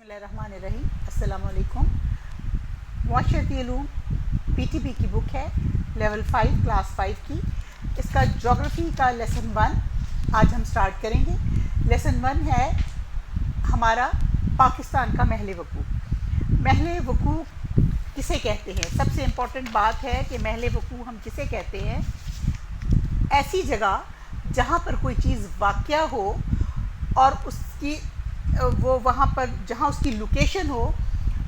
बिस्मिल्लाहिर्रहमानिर्रहीम। अस्सलामुअलैकुम। मुआशरती उलूम पीटीबी की बुक है लेवल 5 क्लास 5 की। इसका ज्योग्राफ़ी का लेसन 1 आज हम स्टार्ट करेंगे। लेसन 1 है हमारा पाकिस्तान का महल वकूफ़। महल वकूफ़ किसे कहते हैं? सबसे इम्पॉर्टेंट बात है कि महल वकूफ़ हम किसे कहते हैं? ऐसी जगह जहाँ पर कोई चीज़ वाक़या हो और उसकी वो वहाँ पर जहाँ उसकी लोकेशन हो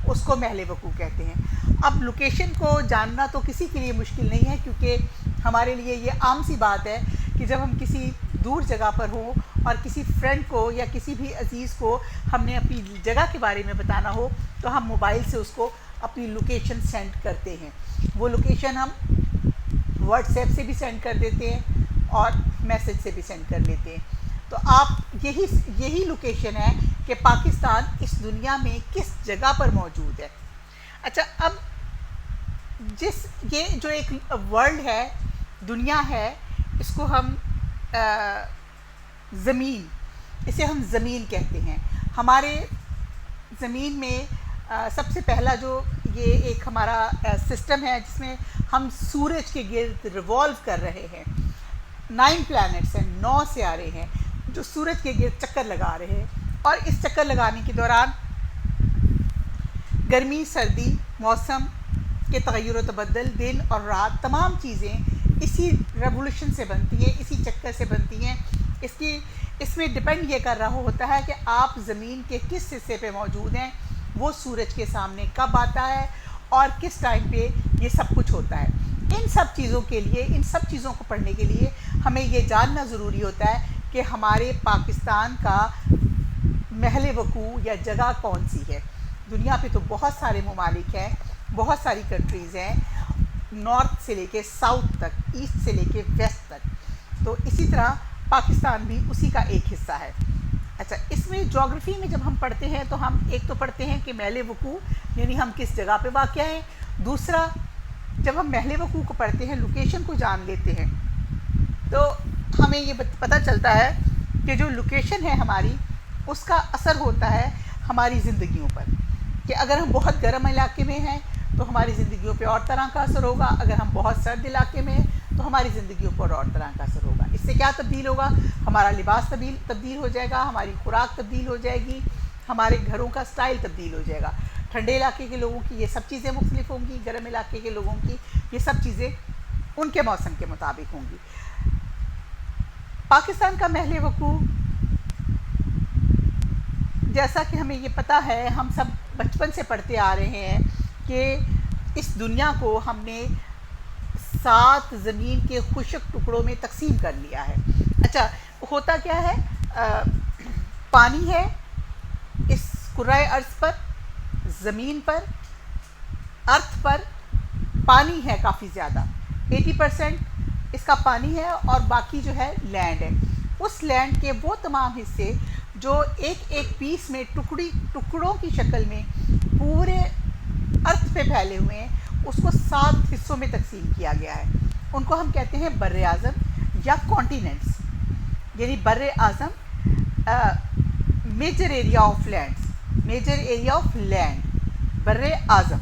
उसको महल वकूफ़ कहते हैं। अब लोकेशन को जानना तो किसी के लिए मुश्किल नहीं है, क्योंकि हमारे लिए ये आम सी बात है कि जब हम किसी दूर जगह पर हों और किसी फ्रेंड को या किसी भी अज़ीज़ को हमने अपनी जगह के बारे में बताना हो तो हम मोबाइल से उसको अपनी लोकेशन सेंड करते हैं। वो लोकेशन हम व्हाट्सएप से भी सेंड कर देते हैं और मैसेज से भी सेंड कर लेते हैं। तो आप यही लोकेशन है कि पाकिस्तान इस दुनिया में किस जगह पर मौजूद है। अच्छा, अब ये जो एक वर्ल्ड है, दुनिया है, इसको हम ज़मीन, इसे हम ज़मीन कहते हैं। हमारे ज़मीन में सबसे पहला जो ये एक हमारा सिस्टम है जिसमें हम सूरज के गिर्द रिवॉल्व कर रहे हैं। 9 प्लैनेट्स हैं, 9 सियारे हैं जो सूरज के गिर्द चक्कर लगा रहे हैं, और इस चक्कर लगाने के दौरान गर्मी सर्दी मौसम के तग़य्युर व तबद्दुल, दिन और रात, तमाम चीज़ें इसी रेवोल्यूशन से बनती हैं, इसी चक्कर से बनती हैं। इसमें डिपेंड ये कर रहा होता है कि आप ज़मीन के किस हिस्से पे मौजूद हैं, वो सूरज के सामने कब आता है और किस टाइम पे ये सब कुछ होता है। इन सब चीज़ों के लिए, इन सब चीज़ों को पढ़ने के लिए हमें ये जानना ज़रूरी होता है कि हमारे पाकिस्तान का महल वकूफ़ या जगह कौन सी है। दुनिया पे तो बहुत सारे ममालिक हैं, बहुत सारी कंट्रीज़ हैं, नॉर्थ से लेके साउथ तक, ईस्ट से लेके वेस्ट तक। तो इसी तरह पाकिस्तान भी उसी का एक हिस्सा है। अच्छा, इसमें ज्योग्राफ़ी में जब हम पढ़ते हैं तो हम एक तो पढ़ते हैं कि महल वकूफ़ यानी हम किस जगह पे वाक़या हैं। दूसरा, जब हम महल वकूफ़ को पढ़ते हैं, लोकेशन को जान लेते हैं, तो हमें ये पता चलता है कि जो लोकेशन है हमारी, उसका असर होता है हमारी ज़िंदगियों पर। कि अगर हम बहुत गर्म इलाके में हैं तो हमारी ज़िंदगियों पे और तरह का असर होगा, अगर हम बहुत सर्द इलाके में हैं तो हमारी ज़िंदगियों पर और तरह का असर होगा। इससे क्या तब्दील होगा? हमारा लिबास तब्दील हो जाएगा, हमारी खुराक तब्दील हो जाएगी, हमारे घरों का स्टाइल तब्दील हो जाएगा। ठंडे इलाके के लोगों की ये सब चीज़ें मुख्तलिफ होंगी, गर्म इलाके के लोगों की ये सब चीज़ें उनके मौसम के मुताबिक होंगी। पाकिस्तान का महल वकूफ़, जैसा कि हमें ये पता है, हम सब बचपन से पढ़ते आ रहे हैं कि इस दुनिया को हमने 7 ज़मीन के खुशक टुकड़ों में तकसीम कर लिया है। अच्छा, होता क्या है? पानी है इस कुर्राए अर्ज़ पर, ज़मीन पर, अर्थ पर पानी है काफ़ी ज़्यादा। 80% इसका पानी है और बाकी जो है लैंड है। उस लैंड के वो तमाम हिस्से जो एक एक पीस में टुकड़ों की शक्ल में पूरे अर्थ पे फैले हुए हैं, उसको 7 हिस्सों में तकसीम किया गया है। उनको हम कहते हैं बर्रे आज़म या कॉन्टिनेंट्स। यानी बर्रे आज़म, मेजर एरिया ऑफ लैंड, बर्रे आज़म।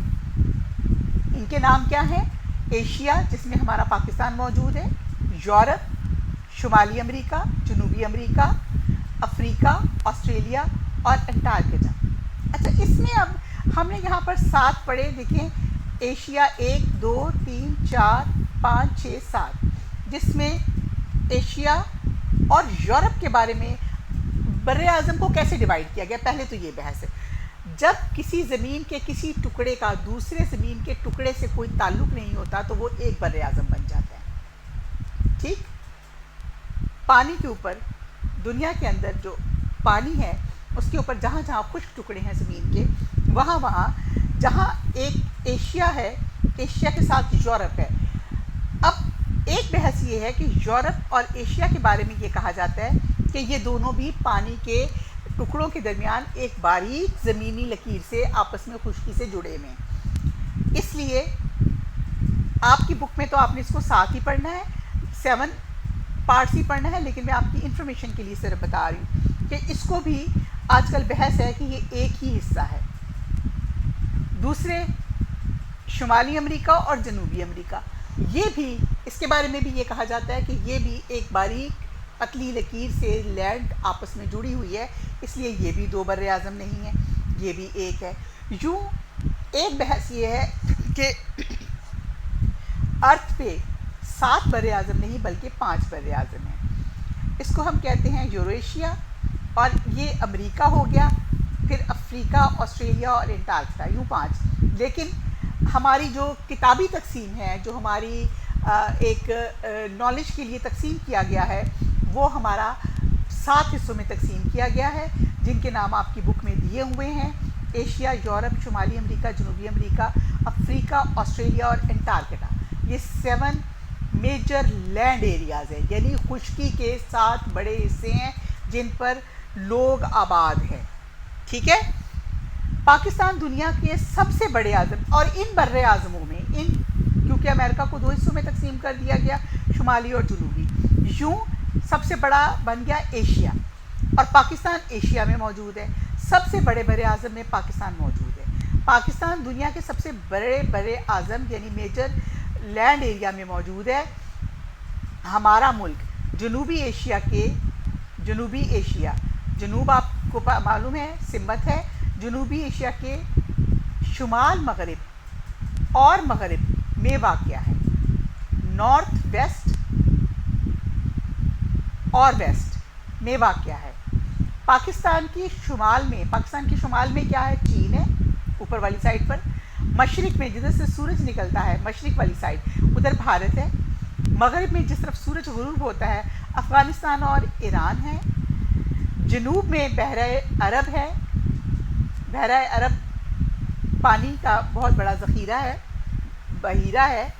इनके नाम क्या हैं? एशिया, जिसमें हमारा पाकिस्तान मौजूद है, यूरोप, शुमाली अमेरिका, जनूबी अमेरिका, अफ्रीका, ऑस्ट्रेलिया और अंटार्कटिका। अच्छा, इसमें अब हमने यहाँ पर 7 पढ़े, देखें, एशिया 1 2 3 4 5 6 7, जिसमें एशिया और यूरोप के बारे में बर्रे आज़म को कैसे डिवाइड किया गया, पहले तो ये बहस है। जब किसी ज़मीन के किसी टुकड़े का दूसरे ज़मीन के टुकड़े से कोई ताल्लुक़ नहीं होता तो वो एक बर्रे आज़म बन जाता है। ठीक, पानी के ऊपर, दुनिया के अंदर जो पानी है उसके ऊपर जहाँ जहाँ खुश्क टुकड़े हैं ज़मीन के, वहाँ वहाँ जहाँ एक एशिया है, एशिया के साथ यूरोप है। अब एक बहस ये है कि यूरोप और एशिया के बारे में ये कहा जाता है कि ये दोनों भी पानी के टुकड़ों के दरमियान एक बारीक ज़मीनी लकीर से आपस में खुश्की से जुड़े हुए हैं। इसलिए आपकी बुक में तो आपने इसको 7 ही पढ़ना है, 7 पार्ट्स ही पढ़ना है, लेकिन मैं आपकी इन्फॉर्मेशन के लिए सिर्फ बता रही हूँ कि इसको भी आजकल बहस है कि ये एक ही हिस्सा है। दूसरे शुमाली अमेरिका और जनूबी अमेरिका, ये भी, इसके बारे में भी ये कहा जाता है कि ये भी एक बारीक पतली लकीर से लैंड आपस में जुड़ी हुई है, इसलिए ये भी दो बर्रे आज़म नहीं है, ये भी एक है। यूँ एक बहस ये है कि अर्थ पे 7 बर्रे आज़म नहीं बल्कि 5 बर्रे आज़म हैं। इसको हम कहते हैं यूरेशिया, और ये अमेरिका हो गया, फिर अफ्रीका, ऑस्ट्रेलिया और एंटार्क्टिका, यूँ 5। लेकिन हमारी जो किताबी तकसीम है, जो हमारी एक नॉलेज के लिए तकसीम किया गया है, वो हमारा 7 हिस्सों में तकसीम किया गया है, जिनके नाम आपकी बुक में दिए हुए हैं। एशिया, यूरोप, शुमाली अमेरिका, जनूबी अमेरिका, अफ्रीका, ऑस्ट्रेलिया और एंटार्क्टिका, ये 7 मेजर लैंड एरियाज़ हैं, यानी खुश्की के 7 बड़े हिस्से हैं जिन पर लोग आबाद हैं। ठीक है। पाकिस्तान दुनिया के सबसे बड़े आज़म, और इन बर्रे आज़मों में क्योंकि अमेरिका को 2 हिस्सों में तकसीम कर दिया गया, शुमाली और जनूबी, यूँ सबसे बड़ा बन गया एशिया, और पाकिस्तान एशिया में मौजूद है। सबसे बड़े बड़े आज़म में पाकिस्तान मौजूद है। पाकिस्तान दुनिया के सबसे बड़े बड़े आज़म यानी मेजर लैंड एरिया में मौजूद है। हमारा मुल्क जनूबी एशिया के, जनूबी एशिया, जनूब आपको मालूम है सिमत है, जनूबी एशिया के शुमाल मगरिब और मगरिब में वाक़या है। नॉर्थ वेस्ट और वेस्ट में वाक़या है। पाकिस्तान की शुमाल में क्या है? चीन है ऊपर वाली साइड पर। मशरिक़ में जिधर से सूरज निकलता है, मशरिक़ वाली साइड, उधर भारत है। मगरिब में जिस तरफ सूरज गुरूब होता है, अफ़गानिस्तान और ईरान है। जनूब में बहरा अरब है। बहरा अरब पानी का बहुत बड़ा ज़ख़ीरा है, बहीरा है,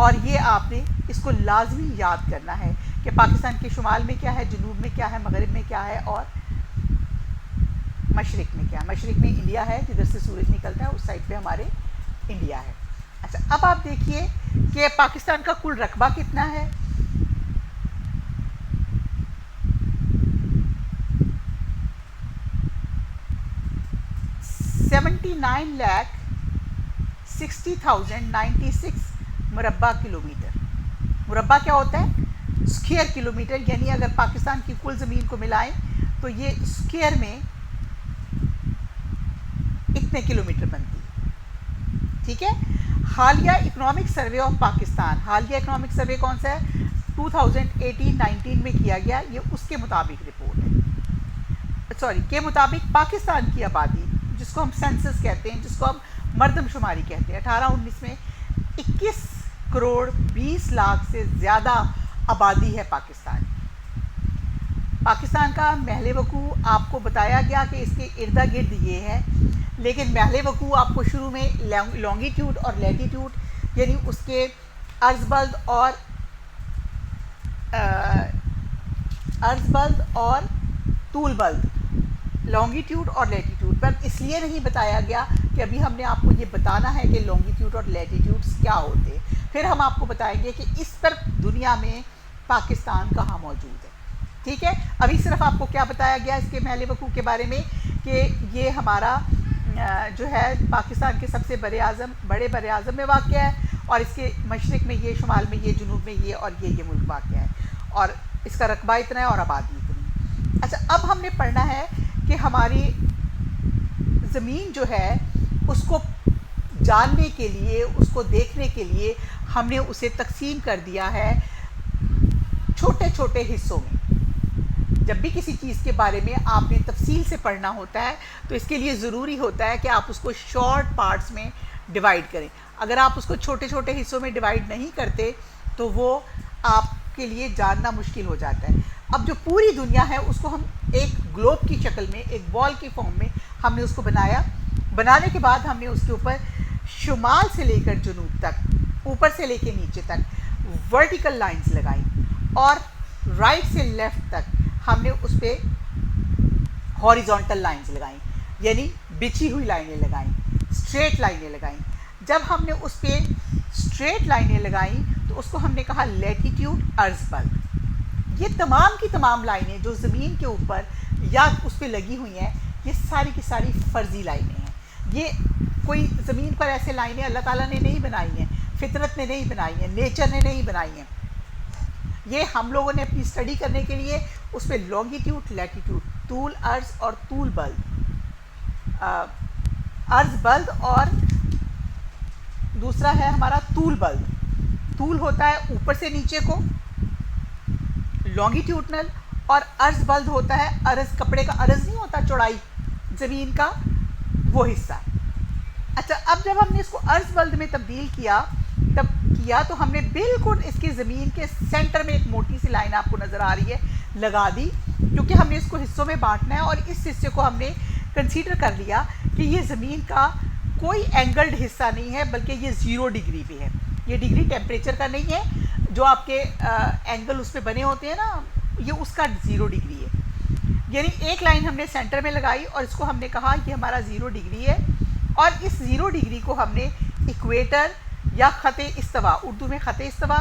और ये आपने इसको लाजमी याद करना है कि पाकिस्तान के शुमाल में क्या है, जनूब में क्या है, मगरिब में क्या है और मशरिक़ में क्या है। मशरिक़ में इंडिया है, जिधर से सूरज निकलता है उस साइड पे हमारे इंडिया है। अच्छा, अब आप देखिए कि पाकिस्तान का कुल रकबा कितना है। $79,60,096 मुरब्बा किलोमीटर। मुरब्बा क्या होता है? स्क्वायर किलोमीटर, यानी अगर पाकिस्तान की कुल ज़मीन को मिलाएं तो ये स्क्वायर में इतने किलोमीटर बनती है। ठीक है। हालिया इकोनॉमिक सर्वे ऑफ पाकिस्तान, हालिया इकोनॉमिक सर्वे कौन सा है? 2018-19 में किया गया, ये उसके मुताबिक रिपोर्ट है। सॉरी, के मुताबिक पाकिस्तान की आबादी, जिसको हम सेंसस कहते हैं, जिसको हम मर्दमशुमारी कहते हैं, 18-19 में 21 करोड़ 20 लाख से ज़्यादा आबादी है पाकिस्तान। पाकिस्तान का महल वकूअ आपको बताया गया कि इसके इर्दा गिर्द ये है, लेकिन महल वकूअ आपको शुरू में लॉन्गिट्यूड और लैटीट्यूड यानी उसके अर्ज़बल्द और तूलबल्द, लॉन्गिट्यूड और लैटीट्यूड पर इसलिए नहीं बताया गया कि अभी हमने आपको ये बताना है कि लॉन्गिट्यूड और लैटीट्यूड्स क्या होते हैं, फिर हम आपको बताएंगे कि इस पर दुनिया में पाकिस्तान कहाँ मौजूद है। ठीक है। अभी सिर्फ आपको क्या बताया गया इसके महल वकूअ के बारे में कि ये हमारा जो है पाकिस्तान के सबसे बड़े बड़े आज़म में वाक़या है, और इसके मशरिक़ में ये, शुमाल में ये, जनूब में ये, और ये मुल्क वाक़या है, और इसका रकबा इतना है और आबादी इतनी। अच्छा, अब हमने पढ़ना है कि हमारी ज़मीन जो है उसको जानने के लिए, उसको देखने के लिए हमने उसे तकसीम कर दिया है छोटे छोटे हिस्सों में। जब भी किसी चीज़ के बारे में आपने तफसील से पढ़ना होता है तो इसके लिए ज़रूरी होता है कि आप उसको शॉर्ट पार्ट्स में डिवाइड करें। अगर आप उसको छोटे छोटे हिस्सों में डिवाइड नहीं करते तो वो आपके लिए जानना मुश्किल हो जाता है। अब जो पूरी दुनिया है उसको हम एक ग्लोब की शक्ल में, एक बॉल की फॉर्म में हमने उसको बनाया। बनाने के बाद हमने उसके ऊपर शुमाल से लेकर जनूब तक, ऊपर से लेकर नीचे तक वर्टिकल लाइंस लगाई, और राइट से लेफ़्ट तक हमने उस पर हॉरिजॉन्टल लाइंस लगाई, यानी बिछी हुई लाइनें लगाई, स्ट्रेट लाइनें लगाई। जब हमने उस पर स्ट्रेट लाइनें लगाई तो उसको हमने कहा लैटीट्यूड अर्ज़बल्द। ये तमाम की तमाम लाइनें जो ज़मीन के ऊपर या उस पर लगी हुई हैं, ये सारी की सारी फ़र्ज़ी लाइनें हैं। ये कोई ज़मीन पर ऐसे लाइनें अल्लाह ताला ने नहीं बनाई हैं, फितरत ने नहीं बनाई हैं, नेचर ने नहीं बनाई हैं। ये हम लोगों ने अपनी स्टडी करने के लिए उस पर लॉन्गिट्यूड, लैटिट्यूड, तूल अर्ज़ और तूल बल्द, अर्ज़ बल्द और दूसरा है हमारा तूल बल्द। तूल होता है ऊपर से नीचे को लॉन्गिट्यूडनल, और अर्ज़ बल्द होता है, अर्ज़ कपड़े का अर्ज़ नहीं होता चौड़ाई ज़मीन का, वो हिस्सा। अच्छा, अब जब हमने इसको अर्ज़ बल्द में तब्दील किया तो हमने बिल्कुल इसकी ज़मीन के सेंटर में एक मोटी सी लाइन आपको नज़र आ रही है लगा दी, क्योंकि हमने इसको हिस्सों में बांटना है और इस हिस्से को हमने कंसीडर कर लिया कि ये ज़मीन का कोई एंगल्ड हिस्सा नहीं है, बल्कि ये 0 डिग्री पे है। ये डिग्री टेम्परेचर का नहीं है, जो आपके एंगल उस पर बने होते हैं ना, ये उसका 0 डिग्री है। यानी एक लाइन हमने सेंटर में लगाई और इसको हमने कहा कि हमारा 0 डिग्री है, और इस 0 डिग्री को हमने इक्वेटर या ख़ते इस्तवा, उर्दू में ख़ते इस्तवा,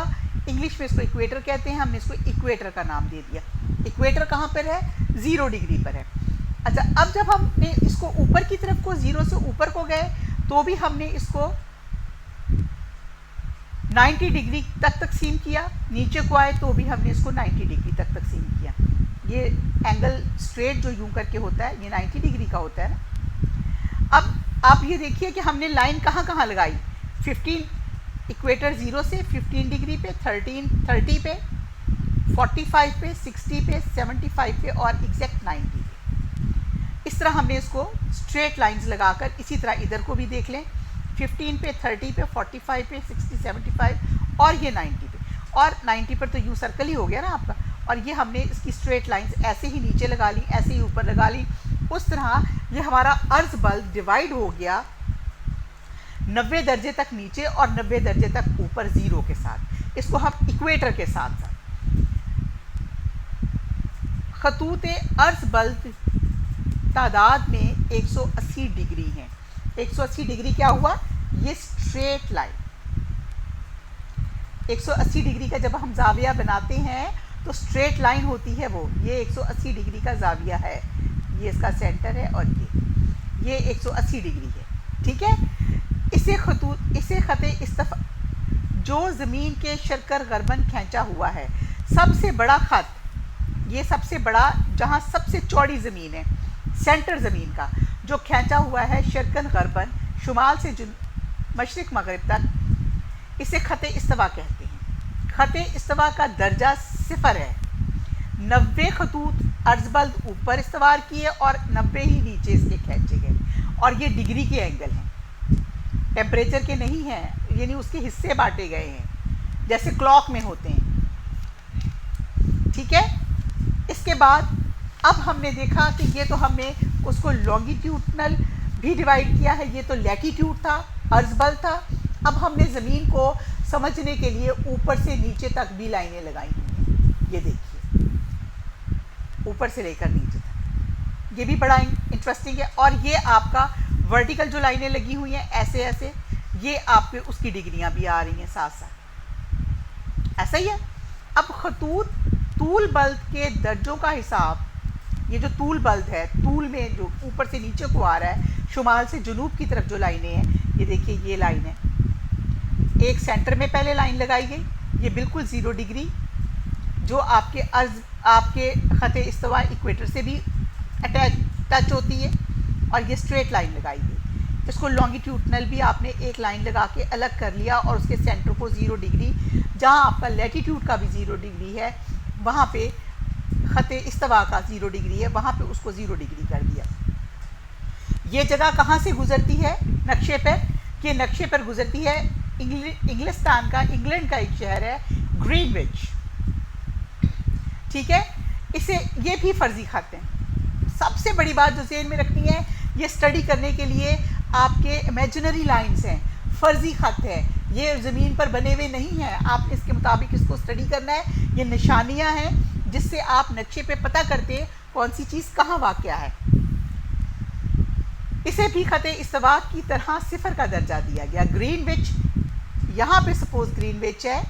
इंग्लिश में इसको इक्वेटर कहते हैं, हमने इसको इक्वेटर का नाम दे दिया। इक्वेटर कहाँ पर है? 0 डिग्री पर है। अच्छा, अब जब हमने इसको ऊपर की तरफ को 0 से ऊपर को गए तो भी हमने इसको 90 डिग्री तक तकसीम किया, नीचे को आए तो भी हमने इसको 90 डिग्री तक तकसीम किया। ये एंगल स्ट्रेट जो यूं करके होता है ये 90 डिग्री का होता है ना। अब आप ये देखिए कि हमने लाइन कहाँ कहाँ लगाई। 15 इक्वेटर 0 से 15 डिग्री पे, 30 पे, 45 पे, 60 पे, 75 पे और एग्जैक्ट 90 पे। इस तरह हमने इसको स्ट्रेट लाइंस लगाकर, इसी तरह इधर को भी देख लें, 15 पे, 30 पे, 45 पे, 60, 75 और ये 90 पे। और 90 पर तो यूँ सर्कल ही हो गया ना आपका। और ये हमने इसकी स्ट्रेट लाइंस ऐसे ही नीचे लगा ली, ऐसे ही ऊपर लगा ली। उस तरह ये हमारा अर्ज़ बल्द डिवाइड हो गया 90 दर्जे तक नीचे और 90 दर्जे तक ऊपर 0 के साथ। इसको हम इक्वेटर के साथ साथ खतूत अर्ज़ बल्द तादाद में 180 डिग्री हैं। 180 डिग्री क्या हुआ? ये स्ट्रेट लाइन। 180 डिग्री का जब हम जाविया बनाते हैं तो स्ट्रेट लाइन होती है वो। ये 180 डिग्री का जाविया है, ये इसका सेंटर है और ये 180 डिग्री है। ठीक है, इसे ख़ते इस्तफ़ा जो ज़मीन के शर्कर गरबन खींचा हुआ है, सबसे बड़ा ख़त, ये सबसे बड़ा, जहाँ सबसे चौड़ी ज़मीन है, सेंटर ज़मीन का जो खींचा हुआ है शर्कन गरबन, शुमाल से मशरिक़ मगरिब तक, इसे ख़ते इस्तवा कहते हैं। ख़ते इस्तवा का दर्जा 0 है। 90 खतूत अर्ज़ बल्द ऊपर इस्तवार किए और 90 ही नीचे इसके खींचे गए। और ये डिग्री के एंगल हैं, टेम्परेचर के नहीं हैं, यानी उसके हिस्से बांटे गए हैं जैसे क्लॉक में होते हैं। ठीक है, इसके बाद अब हमने देखा कि ये तो हमने उसको लॉन्गिट्यूडनल भी डिवाइड किया है, ये तो लैटिट्यूड था, अर्ज़ बल्द था। अब हमने ज़मीन को समझने के लिए ऊपर से नीचे तक भी लाइनें लगाई हैं। ये देखिए, ऊपर से लेकर नीचे तक, ये भी बड़ा इंटरेस्टिंग है। और ये आपका वर्टिकल जो लाइनें लगी हुई हैं ऐसे ऐसे, ये आपके उसकी डिग्रियां भी आ रही हैं साथ साथ, ऐसा ही है। अब खतूत तूल बल्द के दर्जों का हिसाब, ये जो तूल बल्द है, तूल में जो ऊपर से नीचे को आ रहा है, शुमाल से जुनूब की तरफ जो लाइनें हैं, ये देखिए ये लाइन है, एक सेंटर में पहले लाइन लगाई गई, ये बिल्कुल 0 डिग्री, जो आपके ख़ते इस्तवा इक्वेटर से भी टच होती है, और ये स्ट्रेट लाइन लगाई गई। इसको लॉन्गिट्यूडनल भी आपने एक लाइन लगा के अलग कर लिया और उसके सेंटर को 0 डिग्री, जहाँ आपका लैटिट्यूड का भी 0 डिग्री है, वहाँ पे ख़ते इस्तवा का 0 डिग्री है, वहाँ पे उसको 0 डिग्री कर दिया। ये जगह कहाँ से गुज़रती है नक्शे पर? ये नक्शे पर गुज़रती है इंग्लिस्तान का, इंग्लैंड का एक शहर है ग्रीनविच। ठीक है, इसे ये भी फ़र्ज़ी ख़त हैं। सबसे बड़ी बात जो ज़हन में रखनी है, ये स्टडी करने के लिए आपके इमेजिनरी लाइंस हैं, फ़र्ज़ी ख़त है, ये ज़मीन पर बने हुए नहीं हैं। आपने इसके मुताबिक इसको स्टडी करना है। ये निशानियाँ हैं जिससे आप नक्शे पे पता करते हैं कौन सी चीज़ कहाँ वाक़या है। इसे भी ख़ते इस्तवा की तरह 0 का दर्जा दिया गया। ग्रीनविच, यहाँ पे सपोज़ ग्रीनविच है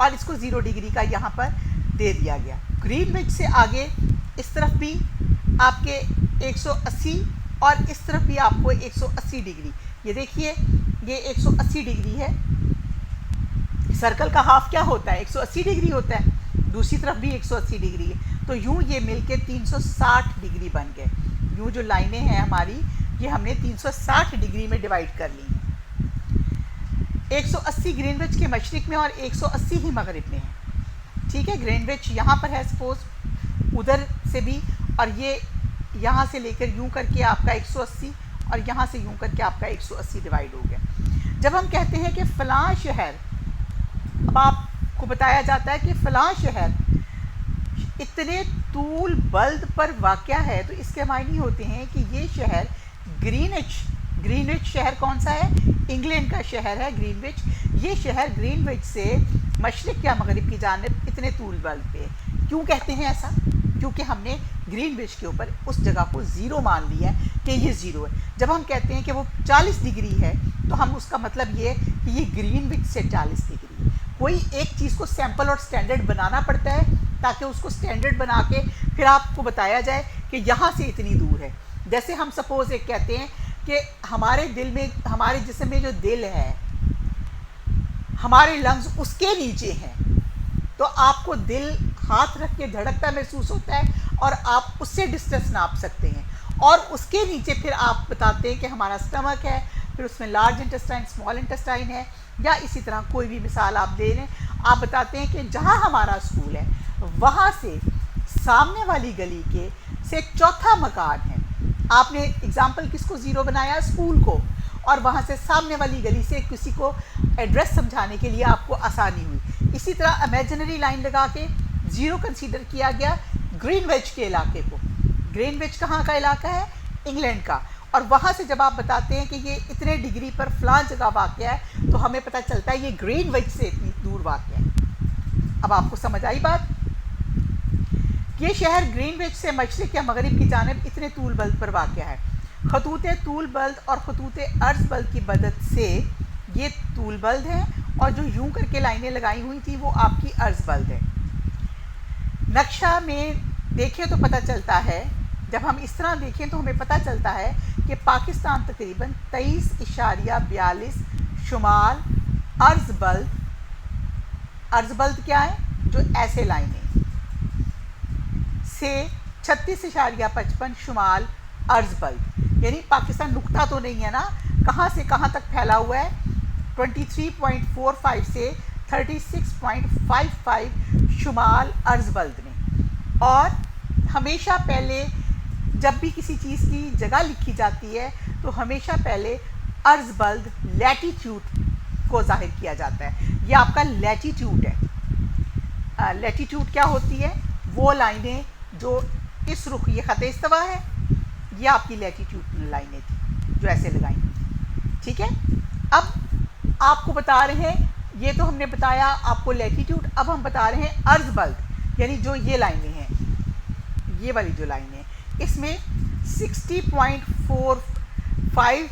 और इसको 0 डिग्री का यहाँ पर दे दिया गया। ग्रीनविच से आगे इस तरफ भी आपके 180 और इस तरफ भी आपको 180 डिग्री। ये देखिए ये 180 डिग्री है। सर्कल का हाफ क्या होता है? 180 डिग्री होता है। दूसरी तरफ भी 180 डिग्री है। तो यूँ ये मिलके 360 डिग्री बन गए। यूँ जो लाइनें हैं हमारी ये हमने 360 डिग्री में डिवाइड कर ली हैं। 180 ग्रीनविच के मशरिक में और 180 ही मगरिब में है। ठीक है, ग्रीनविच यहाँ पर है सपोज, उधर से भी, और ये यहाँ से लेकर यूँ करके आपका 180 और यहाँ से यूँ करके आपका 180 डिवाइड हो गया। जब हम कहते हैं कि फ़लाँ शहर, अब आपको बताया जाता है कि फ़लाँ शहर इतने तूल बल्द पर वाक़या है, तो इसके मायने होते हैं कि ये शहर ग्रीनविच शहर कौन सा है? इंग्लैंड का शहर है ग्रीनविच। ये शहर ग्रीनविच से मशरिक़ या मगरिब की जानिब इतने तूल बल्द पे। क्यों कहते हैं ऐसा? क्योंकि हमने ग्रीनविच के ऊपर उस जगह को ज़ीरो मान लिया है कि ये ज़ीरो है। जब हम कहते हैं कि वो 40 डिग्री है तो हम उसका मतलब ये है कि ये ग्रीनविच से 40 डिग्री है। कोई एक चीज़ को सैम्पल और स्टैंडर्ड बनाना पड़ता है ताकि उसको स्टैंडर्ड बना के फिर आपको बताया जाए कि यहाँ से इतनी दूर है। जैसे हम सपोज़ एक कहते हैं कि हमारे दिल में, हमारे जिस्म में जो दिल है, हमारे लंग्स उसके नीचे हैं, तो आपको दिल हाथ रख के धड़कता महसूस होता है और आप उससे डिस्टेंस नाप सकते हैं। और उसके नीचे फिर आप बताते हैं कि हमारा स्टमक है, फिर उसमें लार्ज इंटेस्टाइन, स्मॉल इंटेस्टाइन है, या इसी तरह कोई भी मिसाल आप दे लें। आप बताते हैं कि जहाँ हमारा स्कूल है वहाँ से सामने वाली गली के से चौथा मकान है। आपने एग्जाम्पल किसको ज़ीरो बनाया? स्कूल को। और वहाँ से सामने वाली गली से किसी को एड्रेस समझाने के लिए आपको आसानी हुई। इसी तरह इमेजिनरी लाइन लगा के ज़ीरो कंसीडर किया गया ग्रीनविच के इलाके को। ग्रीनविच कहाँ का इलाका है? इंग्लैंड का। और वहाँ से जब आप बताते हैं कि ये इतने डिग्री पर फ़लाँ जगह वाक़या है, तो हमें पता चलता है ये ग्रीनविच से इतनी दूर वाक़या है। अब आपको समझ आई बात? ये शहर ग्रीनविच से मशरिक़ या मगरिब की जानिब इतने तूल बल्द पर वाक़या है। खतूत तूल बल्द और खतूत अर्ज़ बल्द की मदद से ये तूल बल्द हैं, और जो यूं करके लाइनें लगाई हुई थी वो आपकी अर्ज़ बल्द है। नक्शा में देखें तो पता चलता है, जब हम इस तरह देखें तो हमें पता चलता है कि पाकिस्तान तकरीबन 23.42 शुमाल अर्ज़ बल्द क्या है? जो ऐसे लाइनें से 36.55 शुमाल अर्ज़ बल्द, यानी पाकिस्तान नुक्ता तो नहीं है ना, कहाँ से कहाँ तक फैला हुआ है? 23.45 से 36.55 शुमाल अर्ज़ बल्द में। और हमेशा पहले जब भी किसी चीज़ की जगह लिखी जाती है तो हमेशा पहले अर्ज़ बल्द लैटीट्यूड को ज़ाहिर किया जाता है। ये आपका लैटीट्यूड है। लैटीट्यूड क्या होती है? वो लाइनें जो इस रुख, ये ख़त इस्तवा है, ये आपकी लैटीट्यूड लाइनें थी जो ऐसे लगाई। ठीक है, अब आपको बता रहे हैं, ये तो हमने बताया आपको लैटीट्यूड, अब हम बता रहे हैं अर्ज़ बल्द, यानी जो ये लाइनें हैं, ये वाली जो लाइनें, इसमें 60.45,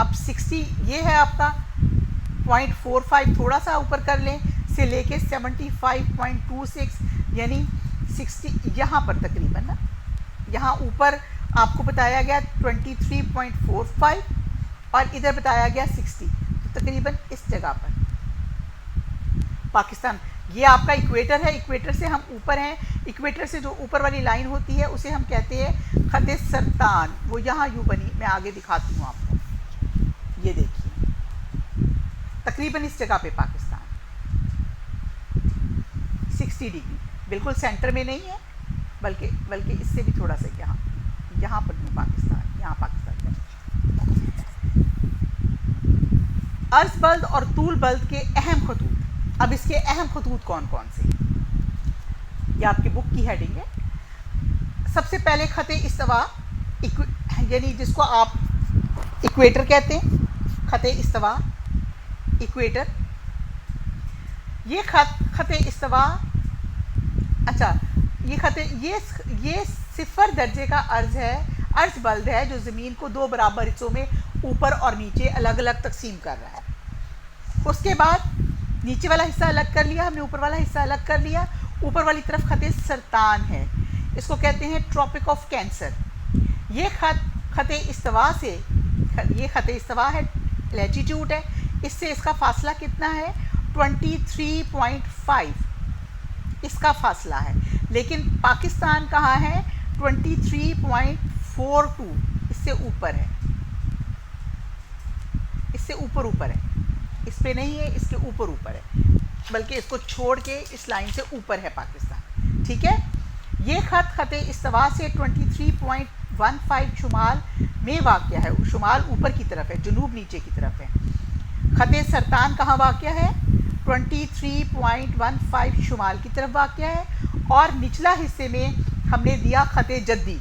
अब 60 ये है आपका, 0.45 थोड़ा सा ऊपर कर लें, से लेके 75.26 यानी 60 यहाँ पर तकरीबन ना, यहाँ ऊपर आपको बताया गया 23.45 और इधर बताया गया 60, तो तकरीबन इस जगह पर पाकिस्तान, ये आपका इक्वेटर है। इक्वेटर से हम ऊपर हैं, इक्वेटर से जो ऊपर वाली लाइन होती है उसे हम कहते हैं ख़त सरतान। वो यहाँ यूँ बनी, मैं आगे दिखाती हूँ आपको, ये देखिए तकरीबन इस जगह पे पाकिस्तान 60 डिग्री, बिल्कुल सेंटर में नहीं है, बल्कि इससे भी थोड़ा सा यहाँ पर पाकिस्तान, यहाँ पाकिस्तान का। अर्ज़ बल्द और तूल बल्द के अहम खतूत। अब इसके अहम खतूत कौन कौन से? ये आपकी बुक की हेडिंग है। सबसे पहले ख़त इस्तवा, यानी जिसको आप इक्वेटर कहते हैं, ख़त इस्तवा इक्वेटर। ये ख़त इस्तवा, अच्छा ये सिफर दर्जे का अर्ज़ बल्द है जो ज़मीन को दो बराबर हिस्सों में ऊपर और नीचे अलग अलग तकसीम कर रहा है। उसके बाद नीचे वाला हिस्सा अलग कर लिया हमने, ऊपर वाला हिस्सा अलग कर लिया। ऊपर वाली तरफ ख़त सरतान है, इसको कहते हैं ट्रॉपिक ऑफ कैंसर। ये ख़त इस्तवा से, ये ख़त इस्तवा है, लैटीट्यूड है, इससे इसका फासला कितना है 23.5 इसका फासला है। लेकिन पाकिस्तान कहाँ है 23.42, इससे ऊपर है, इससे ऊपर है, इस पे नहीं है, इसके ऊपर है, बल्कि इसको छोड़ के इस लाइन से ऊपर है पाकिस्तान। ठीक है, ये ख़त इस्तवा से 23.15 शुमाल में वाक़या है, शुमाल ऊपर की तरफ है, जुनूब नीचे की तरफ है। ख़त सरतान कहाँ वाक़या है 23.15 शुमाल की तरफ वाक़या है। और निचला हिस्से में हमने दिया ख़त जद्दी।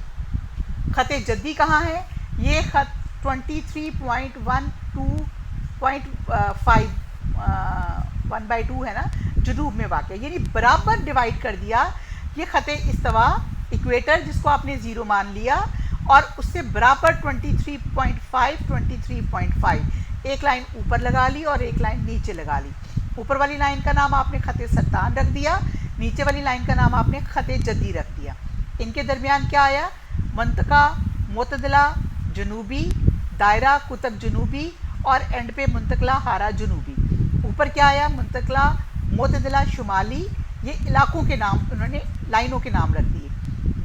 ख़त जद्दी कहाँ है, ये ख़त 23.12.5 1/2 है ना, जुनूब में वाक़या, यानी बराबर डिवाइड कर दिया। ये ख़त इस्तवा इक्वेटर जिसको आपने ज़ीरो मान लिया और उससे बराबर 23.5 एक लाइन ऊपर लगा ली और एक लाइन नीचे लगा ली। ऊपर वाली लाइन का नाम आपने ख़त सरतान रख दिया, नीचे वाली लाइन का नाम आपने ख़त जद्दी रख दिया। इनके दरमियान क्या आया, मंतका मोतदला जनूबी, दायरा कुतब जनूबी और एंड पे मुंतकला हारा जनूबी। ऊपर क्या आया, मुंतकला मोतदला शुमाली, ये इलाकों के नाम उन्होंने लाइनों के नाम रख दिए,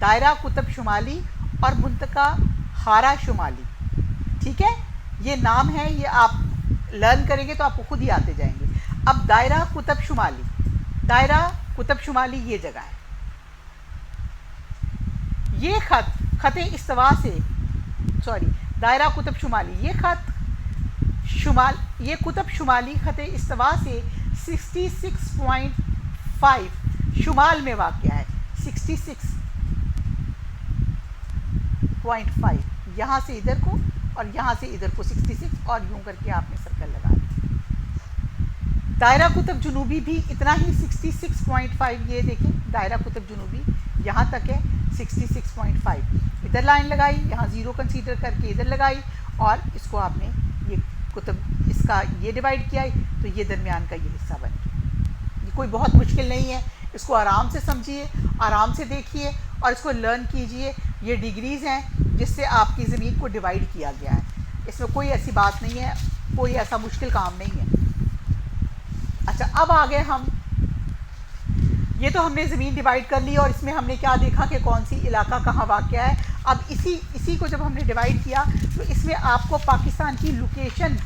दायरा कुतब शुमाली और मुंतका हारा शुमाली। ठीक है, ये नाम है, ये आप लर्न करेंगे तो आपको खुद ही आते जाएंगे। अब दायरा कुतब शुमाली, दायरा कुतब शुमाली ये जगह है। ये ख़त इस्तवा से, सॉरी, दायरा कुतब शुमाली, ये ख़त शुमाल, ये कुतब शुमाली ख़त इस्तवा से 66.5 शुमाल में वाक़या है। 66.5 यहाँ से इधर को और यहाँ से इधर को 66 और यूँ करके आपने सर्कल लगा दिया। दायरा कुतब जुनूबी भी इतना ही 66.5, ये देखें दायरा कुतब जुनूबी यहाँ तक है 66.5। इधर लाइन लगाई, यहाँ ज़ीरो कंसीडर करके इधर लगाई और इसको आपने ये कुतब इसका ये डिवाइड किया तो ये दरमियान का ये हिस्सा बन गया। ये कोई बहुत मुश्किल नहीं है, इसको आराम से समझिए, आराम से देखिए और इसको लर्न कीजिए। ये डिग्रीज़ हैं जिससे आपकी ज़मीन को डिवाइड किया गया है, इसमें कोई ऐसी बात नहीं है, कोई ऐसा मुश्किल काम नहीं है। अच्छा, अब आगे हम, ये तो हमने ज़मीन डिवाइड कर ली और इसमें हमने क्या देखा कि कौन सी इलाका कहाँ वाक़या है। अब इसी को जब हमने डिवाइड किया तो इसमें आपको पाकिस्तान की लोकेशन,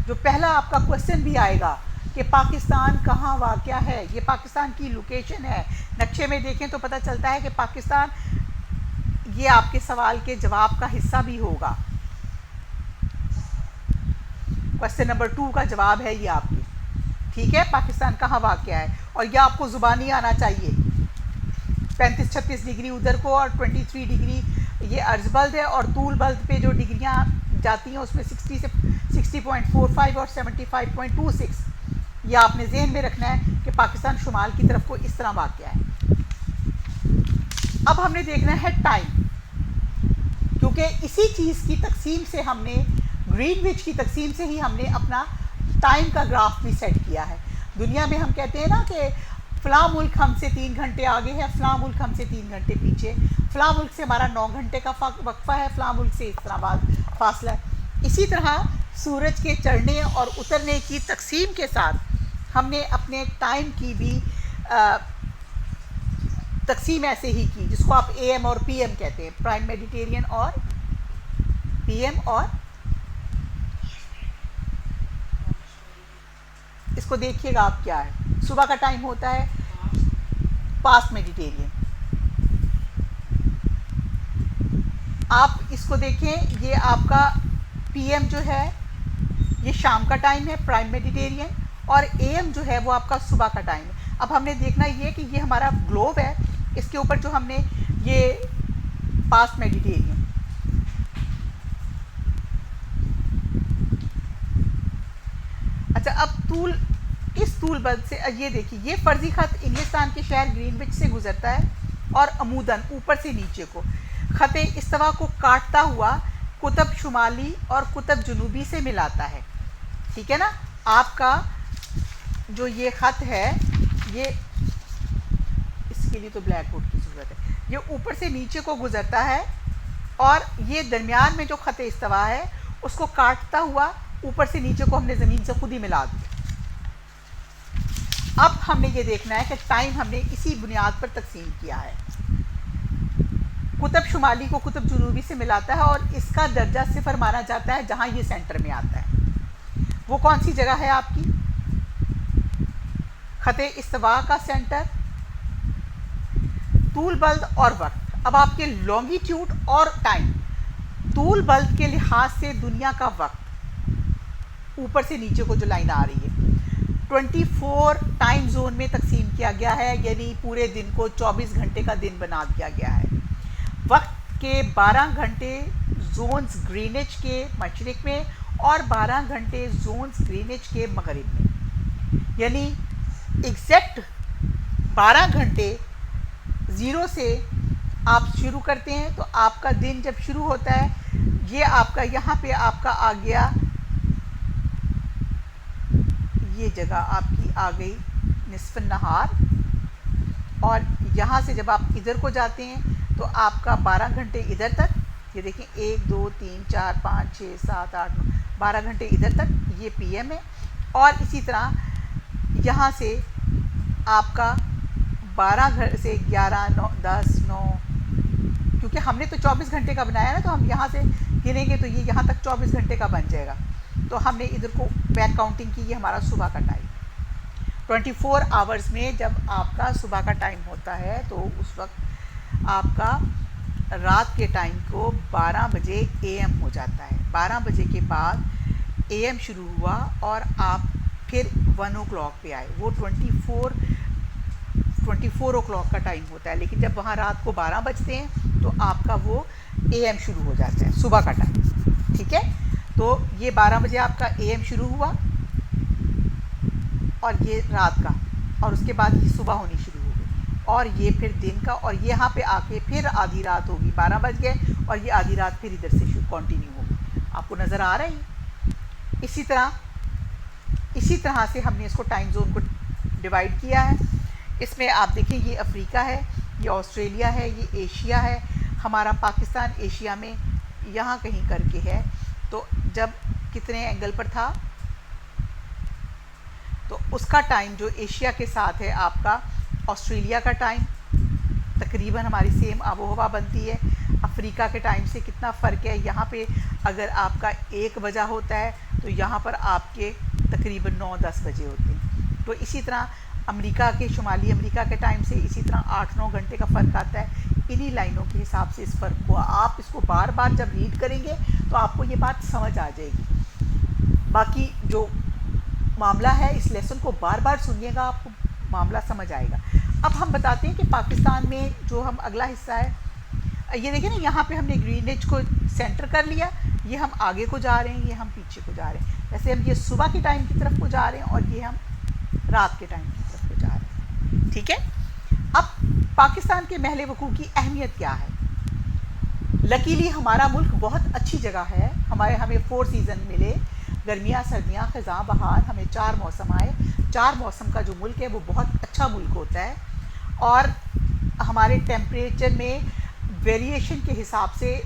जो पहला आपका क्वेश्चन भी आएगा कि पाकिस्तान कहाँ वाक़या है, ये पाकिस्तान की लोकेशन है। नक्शे में देखें तो पता चलता है कि पाकिस्तान, ये आपके सवाल के जवाब का हिस्सा भी होगा। क्वेश्चन नंबर 2 का जवाब है ये आपके। ठीक है, पाकिस्तान कहाँ वाक़या है और यह आपको ज़ुबानी आना चाहिए। 35-36 डिग्री उधर को और 23 डिग्री ये अर्ज़ बल्द है और तूल बल्द पे जो डिग्रियाँ जाती हैं उसमें 60 से 60.45 और 75.26। ये आपने जहन में रखना है कि पाकिस्तान शुमाल की तरफ को इस तरह वाक़या है। अब हमने देखना है टाइम, क्योंकि इसी चीज़ की तकसीम से हमने, ग्रीनविच की तकसीम से ही हमने अपना टाइम का ग्राफ भी सेट किया है। दुनिया में हम कहते हैं ना कि फ़लाँ मुल्क हमसे 3 घंटे आगे है, फ़लाँ मुल्क हमसे 3 घंटे पीछे, फ़लाँ मुल्क से हमारा 9 घंटे का वक्फ़ा है, फ़लाँ मुल्क से इस तरह बाद फासला है। इसी तरह सूरज के चढ़ने और उतरने की तकसीम के साथ हमने अपने टाइम की भी तकसीम ऐसे ही की, जिसको आप AM और PM कहते हैं, प्राइम मेडिटेरियन और PM, और इसको देखिएगा आप क्या है। सुबह का टाइम होता है पास्ट मेडिटेरियन। आप इसको देखें, ये आपका PM जो है ये शाम का टाइम है, प्राइम मेडिटेरियन, और AM जो है वो आपका सुबह का टाइम है। अब हमने देखना ये कि ये हमारा ग्लोब है, इसके ऊपर जो हमने ये पास्ट मेडिटेरियन, अच्छा, अब इस तूल बल्द से ये देखिए, ये फ़र्ज़ी ख़त इंग्लिस्तान के शहर ग्रीनविच से गुज़रता है और अमूदन ऊपर से नीचे को ख़त इस्तवा को काटता हुआ कुतब शुमाली और कुतब जनूबी से मिलाता है। ठीक है ना, आपका जो ये ख़त है, ये इसके लिए तो ब्लैक बोर्ड की ज़रूरत है, ये ऊपर से नीचे को गुज़रता है और ये दरमियान में जो ख़त इस्तवा है उसको काटता हुआ ऊपर से नीचे को हमने ज़मीन से खुद ही मिला दिया। अब हमने ये देखना है कि टाइम हमने इसी बुनियाद पर तकसीम किया है। कुतुब शुमाली को कुतुब जुनूबी से मिलाता है और इसका दर्जा सिफर माना जाता है जहाँ ये सेंटर में आता है। वो कौन सी जगह है आपकी? ख़त इस्तवा का सेंटर, तूल बल्द और वक्त। अब आपके लॉन्गिट्यूड और टाइम, तूल बल्द के लिहाज से दुनिया का वक्त ऊपर से नीचे को जो लाइन आ रही है 24 टाइम जोन में तकसीम किया गया है, यानी पूरे दिन को 24 घंटे का दिन बना दिया गया है। वक्त के 12 घंटे जोन्स ग्रीनिच के मशरिक में और 12 घंटे जोन्स ग्रीनिच के मगरिब में, यानी एग्जैक्ट 12 घंटे ज़ीरो से आप शुरू करते हैं। तो आपका दिन जब शुरू होता है, ये आपका यहाँ पे आपका आ गया, ये जगह आपकी आ गई निस्फ़ नहार, और यहाँ से जब आप इधर को जाते हैं तो आपका 12 घंटे इधर तक, ये देखें 1 2 3 4 5 6 7 8 9 12 घंटे इधर तक ये पीएम है। और इसी तरह यहाँ से आपका 12 से 11 9 10 9, क्योंकि हमने तो 24 घंटे का बनाया ना, तो हम यहाँ से गिनेंगे तो ये यहाँ तक 24 घंटे का बन जाएगा। तो हमने इधर को बैक काउंटिंग की, ये हमारा सुबह का टाइम। 24 आवर्स में जब आपका सुबह का टाइम होता है तो उस वक्त आपका रात के टाइम को 12 बजे AM हो जाता है। 12 बजे के बाद AM शुरू हुआ और आप फिर 1 o'clock पे आए, वो 24 o'clock का टाइम होता है। लेकिन जब वहाँ रात को 12 बजते हैं तो आपका वो AM शुरू हो जाता है, सुबह का टाइम। ठीक है, तो ये 12 बजे आपका AM शुरू हुआ और ये रात का, और उसके बाद ये सुबह होनी शुरू हो गई, और ये फिर दिन का, और ये यहाँ पे आके फिर आधी रात होगी। 12 बज गए और ये आधी रात फिर इधर से कंटिन्यू होगी। आपको नज़र आ रहा है? इसी तरह से हमने इसको टाइम जोन को डिवाइड किया है। इसमें आप देखें, ये अफ्रीका है, ये ऑस्ट्रेलिया है, ये एशिया है। हमारा पाकिस्तान एशिया में यहाँ कहीं करके है। तो जब कितने एंगल पर था, तो उसका टाइम जो एशिया के साथ है आपका ऑस्ट्रेलिया का टाइम, तकरीबन हमारी सेम आबो हवा बनती है। अफ्रीका के टाइम से कितना फ़र्क है, यहाँ पे अगर आपका 1 बजा होता है तो यहाँ पर आपके तकरीबन 9-10 बजे होते हैं। तो इसी तरह अमेरिका के, शुमाली अमेरिका के टाइम से इसी तरह 8-9 घंटे का फ़र्क आता है। इन्हीं लाइनों के हिसाब से इस फ़र्क को आप इसको बार बार जब रीड करेंगे तो आपको ये बात समझ आ जाएगी। बाकी जो मामला है, इस लेसन को बार बार सुनिएगा, आपको मामला समझ आएगा। अब हम बताते हैं कि पाकिस्तान में जो हम अगला हिस्सा है, ये देखिए ना, यहाँ पे हमने ग्रीनिच को सेंटर कर लिया, ये हम आगे को जा रहे हैं, ये हम पीछे को जा रहे हैं। जैसे हम ये सुबह के टाइम की तरफ को जा रहे हैं और ये हम रात के टाइम की तरफ को जा रहे हैं। ठीक है, अब पाकिस्तान के महल वकूफ़ की अहमियत क्या है? लकीली हमारा मुल्क बहुत अच्छी जगह है। हमें 4 सीज़न मिले, गर्मियाँ, सर्दियाँ, ख़ज़ां, बहार, हमें 4 मौसम आए। 4 मौसम का जो मुल्क है वो बहुत अच्छा मुल्क होता है, और हमारे टेम्परेचर में वेरिएशन के हिसाब से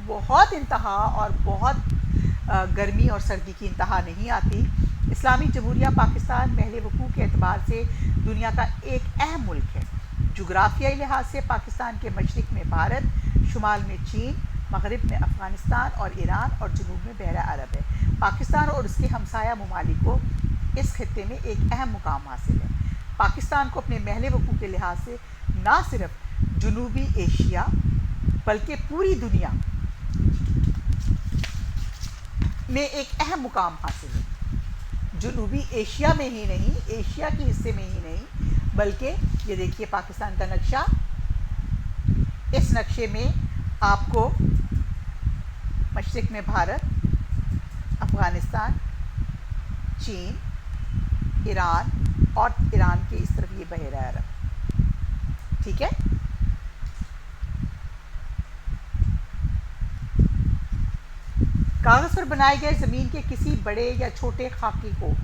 बहुत इंतहा और बहुत गर्मी और सर्दी की इंतहा नहीं आती। इस्लामी जमहूरिया पाकिस्तान महल वकूफ़ के एतबार से दुनिया का एक अहम मुल्क है। जुग्राफियाई लिहाज से पाकिस्तान के मशरिक़ में भारत, शुमाल में चीन, मगरिब में अफ़गानिस्तान और ईरान, और जनूब में बहरा अरब है। पाकिस्तान और उसके हमसाया ममालिक को इस खित्ते में एक अहम मुकाम हासिल है। पाकिस्तान को अपने महल वकूफ़ के लिहाज से ना सिर्फ जनूबी एशिया बल्कि पूरी दुनिया में एक अहम मुकाम हासिल है। जनूबी एशिया में ही नहीं, एशिया के हिस्से में ही नहीं, बल्कि ये देखिए पाकिस्तान का नक्शा, इस नक्शे में आपको मशरिक़ में भारत, अफ़गानिस्तान, चीन, ईरान, और ईरान के इस तरफ ये बहरा अरब। ठीक है, कागज़ पर बनाए गए ज़मीन के किसी बड़े या छोटे खाके को,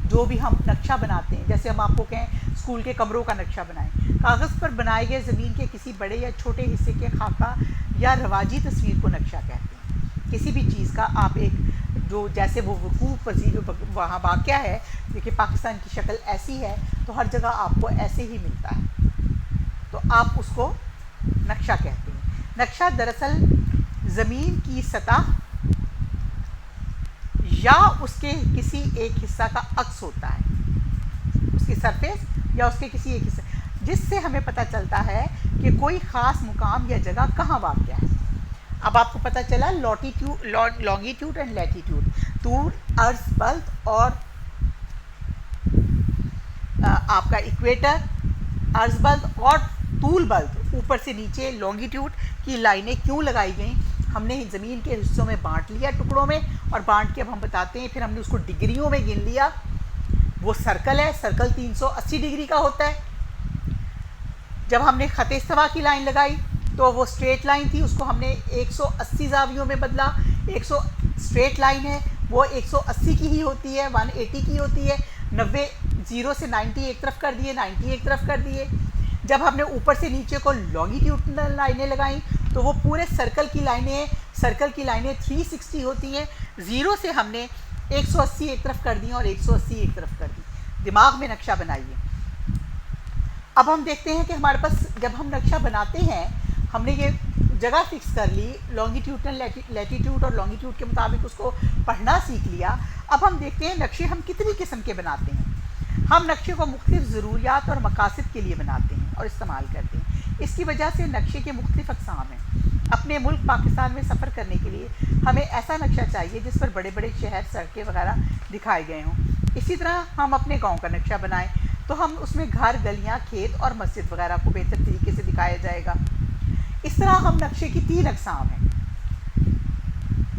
जो भी हम नक्शा बनाते हैं, जैसे हम आपको कहें स्कूल के कमरों का नक्शा बनाएं, कागज़ पर बनाए गए ज़मीन के किसी बड़े या छोटे हिस्से के खाका या रवाजी तस्वीर को नक्शा कहते हैं। किसी भी चीज़ का आप एक जो जैसे वो वकूफ़ पजीर वहाँ वाक़या है, देखिए पाकिस्तान की शक्ल ऐसी है तो हर जगह आपको ऐसे ही मिलता है, तो आप उसको नक्शा कहते हैं। नक्शा दरअसल ज़मीन की सतह या उसके किसी एक हिस्सा का अक्स होता है, उसकी सरफेस या उसके किसी एक हिस्से, जिससे हमें पता चलता है कि कोई ख़ास मुकाम या जगह कहाँ वाक़ है। अब आपको पता चला लॉन्गिट्यूड एंड लैटीट्यूड, दूर अर्ज बल्द और आपका इक्वेटर, अर्ज बल्द और तूल बल्द, ऊपर से नीचे लॉन्गिट्यूड की लाइनें क्यों लगाई गई। हमने ज़मीन के हिस्सों में बांट लिया टुकड़ों में, और बांट के अब हम बताते हैं, फिर हमने उसको डिग्रियों में गिन लिया। वो सर्कल है, सर्कल 380 डिग्री का होता है। जब हमने ख़त इस्तिवा की लाइन लगाई तो वो स्ट्रेट लाइन थी, उसको हमने 180 ज़ावियों में बदला। 100 स्ट्रेट लाइन है वो 180 की ही होती है, 180 की होती है। 90 0 से 90 एक तरफ कर दिए, 90 एक तरफ कर दिए। जब हमने ऊपर से नीचे को लॉन्गिट्यूडनल लाइनें लगाई तो वो पूरे सर्कल की लाइनें 360 होती हैं। 0 से हमने 180 एक तरफ कर दी और 180 एक तरफ कर दी। दिमाग में नक्शा बनाइए। अब हम देखते हैं कि हमारे पास जब हम नक्शा बनाते हैं, हमने ये जगह फिक्स कर ली, लॉन्गिट्यूडनल लैटीट्यूड और लॉन्गिट्यूड के मुताबिक उसको पढ़ना सीख लिया। अब हम देखते हैं नक्शे हम कितनी किस्म के बनाते हैं। हम नक्शे को मुख्तलिफ ज़रूरियात और मकासद के लिए बनाते हैं और इस्तेमाल करते हैं। इसकी वजह से नक्शे के मुख्तलिफ अक़साम हैं। अपने मुल्क पाकिस्तान में सफ़र करने के लिए हमें ऐसा नक्शा चाहिए जिस पर बड़े बड़े शहर, सड़कें वगैरह दिखाए गए हों। इसी तरह हम अपने गाँव का नक्शा बनाएं तो हम उसमें घर, गलियाँ, खेत और मस्जिद वगैरह को बेहतर तरीके से दिखाया जाएगा। इस तरह हम नक्शे की 3 अक़साम हैं।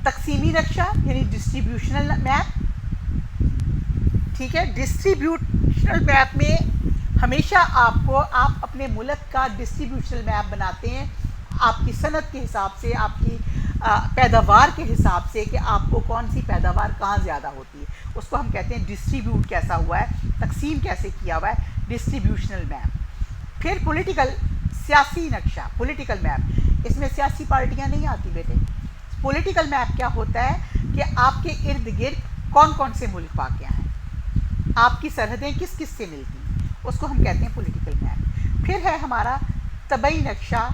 तकसीमी नक्शा यानी डिस्ट्रीब्यूशनल मैप, ठीक है। डिस्ट्रीब्यूशनल मैप में हमेशा आप अपने मुल्क का डिस्ट्रीब्यूशनल मैप बनाते हैं आपकी सनत के हिसाब से, आपकी पैदावार के हिसाब से कि आपको कौन सी पैदावार कहाँ ज़्यादा होती है, उसको हम कहते हैं डिस्ट्रीब्यूट कैसा हुआ है, तकसीम कैसे किया हुआ है, डिस्ट्रीब्यूशनल मैप। फिर पॉलिटिकल, सियासी नक्शा, पॉलिटिकल मैप, इसमें सियासी पार्टियाँ नहीं आती बेटे। पॉलिटिकल मैप क्या होता है कि आपके इर्द गिर्द कौन कौन से मुल्क वाक़या हैं, आपकी सरहदें किस किस से मिलती हैं, उसको हम कहते हैं पॉलिटिकल मैप। फिर है हमारा तबई नक्शा,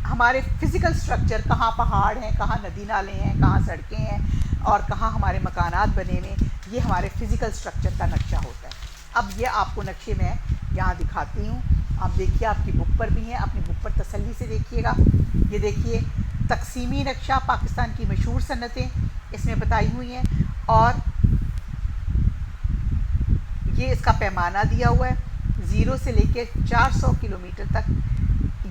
हमारे फ़िज़िकल स्ट्रक्चर, कहाँ पहाड़ हैं, कहाँ नदी नाले हैं, कहाँ सड़कें हैं और कहाँ हमारे मकानात बने हुए, ये हमारे फ़िज़िकल स्ट्रक्चर का नक्शा होता है। अब ये आपको नक्शे में यहाँ दिखाती हूँ, आप देखिए, आपकी बुक पर भी हैं, अपनी बुक पर तसल्ली से देखिएगा। ये देखिए तकसीमी नक्शा, पाकिस्तान की मशहूर सनतें इसमें बताई हुई हैं और ये इसका पैमाना दिया हुआ है। 0 से लेकर 400 किलोमीटर तक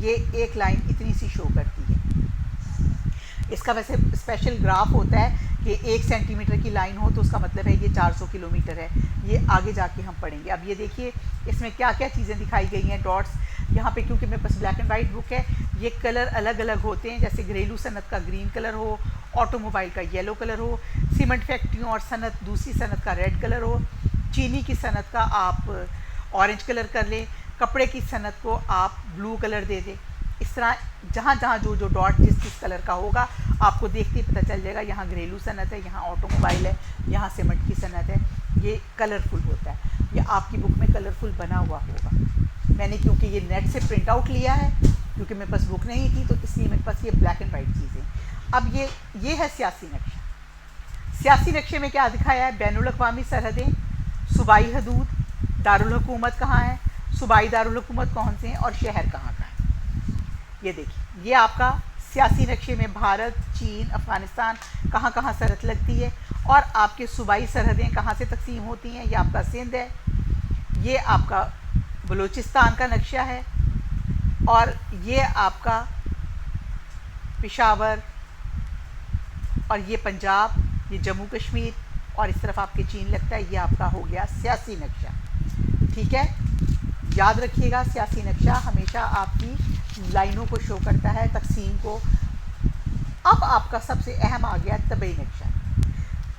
ये एक लाइन इतनी सी शो करती है। इसका वैसे स्पेशल ग्राफ होता है कि 1 सेंटीमीटर की लाइन हो तो उसका मतलब है ये 400 किलोमीटर है। ये आगे जाके हम पढ़ेंगे। अब ये देखिए इसमें क्या क्या चीज़ें दिखाई गई हैं, डॉट्स यहाँ पे, क्योंकि मेरे पास ब्लैक एंड वाइट बुक है, ये कलर अलग अलग होते हैं। जैसे घरेलू सनत का ग्रीन कलर हो, ऑटोमोबाइल का येलो कलर हो, सीमेंट फैक्ट्रियों और सनत, दूसरी सनत का रेड कलर हो, चीनी की सनत का आप ऑरेंज कलर कर लें, कपड़े की सनत को आप ब्लू कलर दे दें। इस तरह जहाँ जहाँ जो जो डॉट जिस कलर का होगा आपको देखते ही पता चल जाएगा, यहाँ घरेलू सनत है, यहाँ ऑटोमोबाइल है, यहाँ सीमेंट की सनत है। ये कलरफुल होता है, ये आपकी बुक में कलरफुल बना हुआ होगा। मैंने क्योंकि ये नेट से प्रिंट आउट लिया है, क्योंकि मेरे पास बुक नहीं थी तो इसलिए मेरे पास ये ब्लैक एंड वाइट चीज़ें। अब ये है सियासी नक्शा। सियासी नक्शे में क्या दिखाया है, बैनुल अक़वामी सरहदें, सूबाई हदूद, दारुल हुकूमत कहाँ है, सूबाई दारुल हुकूमत कौन से हैं और शहर कहाँ का है। ये देखिए, ये आपका सियासी नक्शे में भारत, चीन, अफ़गानिस्तान कहाँ कहाँ सरहद लगती है और आपके सूबाई सरहदें कहाँ से तकसीम होती हैं। ये आपका सिंध है, ये आपका बलूचिस्तान का नक्शा है और ये आपका पेशावर और ये पंजाब, ये जम्मू कश्मीर और इस तरफ आपके चीन लगता है। ये आपका हो गया सियासी नक्शा, ठीक है। याद रखिएगा, सियासी नक्शा हमेशा आपकी लाइनों को शो करता है, तकसीम को। अब आपका सबसे अहम आ गया तबई नक्शा।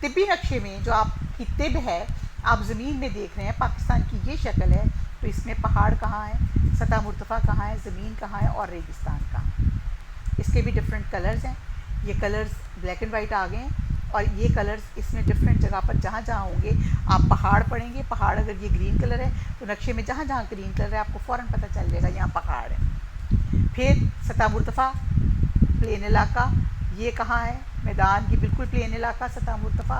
तिब्बी नक्शे में जो आपकी तिब है, आप ज़मीन में देख रहे हैं, पाकिस्तान की ये शक्ल है, तो इसमें पहाड़ कहाँ है, सतह मुर्तफ़ा कहाँ है, ज़मीन कहाँ है और रेगिस्तान कहाँ है। इसके भी डिफरेंट कलर्स हैं। ये कलर्स ब्लैक एंड वाइट आ गए हैं और ये कलर्स इसमें डिफरेंट जगह पर जहाँ जहाँ होंगे, आप पहाड़ पढ़ेंगे, पहाड़ अगर ये ग्रीन कलर है तो नक्शे में जहाँ जहाँ ग्रीन कलर है आपको फ़ौरन पता चल जाएगा यहाँ पहाड़ है। फिर सतह मुर्तफ़ा प्लेन इलाका, ये कहाँ है? मैदान, ये बिल्कुल प्लेन इलाका सतह मुर्तफ़ा।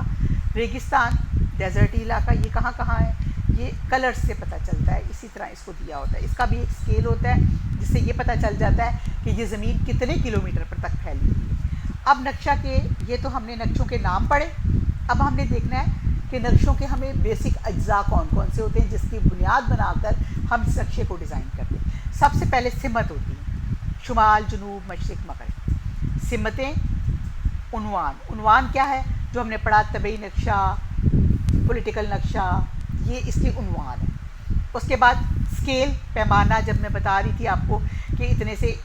रेगिस्तान डेजर्टी इलाका, ये कहाँ कहाँ है? ये कलर्स से पता चलता है। इसी तरह इसको दिया होता है, इसका भी एक स्केल होता है जिससे ये पता चल जाता है कि ये ज़मीन कितने किलोमीटर पर तक फैली हुई है। अब नक्शा के, ये तो हमने नक्शों के नाम पढ़े, अब हमने देखना है कि नक्शों के हमें बेसिक अज्जा कौन कौन से होते हैं जिसकी बुनियाद बनाकर हम इस नक्शे को डिज़ाइन करते हैं। सबसे पहले सिमत होती है, शुमाल जनूब मशरिक़ मग़रिब। सिमतें, उन्वान क्या है जो हमने पढ़ा? तबई नक्शा, पॉलिटिकल नक्शा, ये इसके उन्वान है। उसके बाद स्केल, पैमाना, जब मैं बता रही थी आपको कि इतने से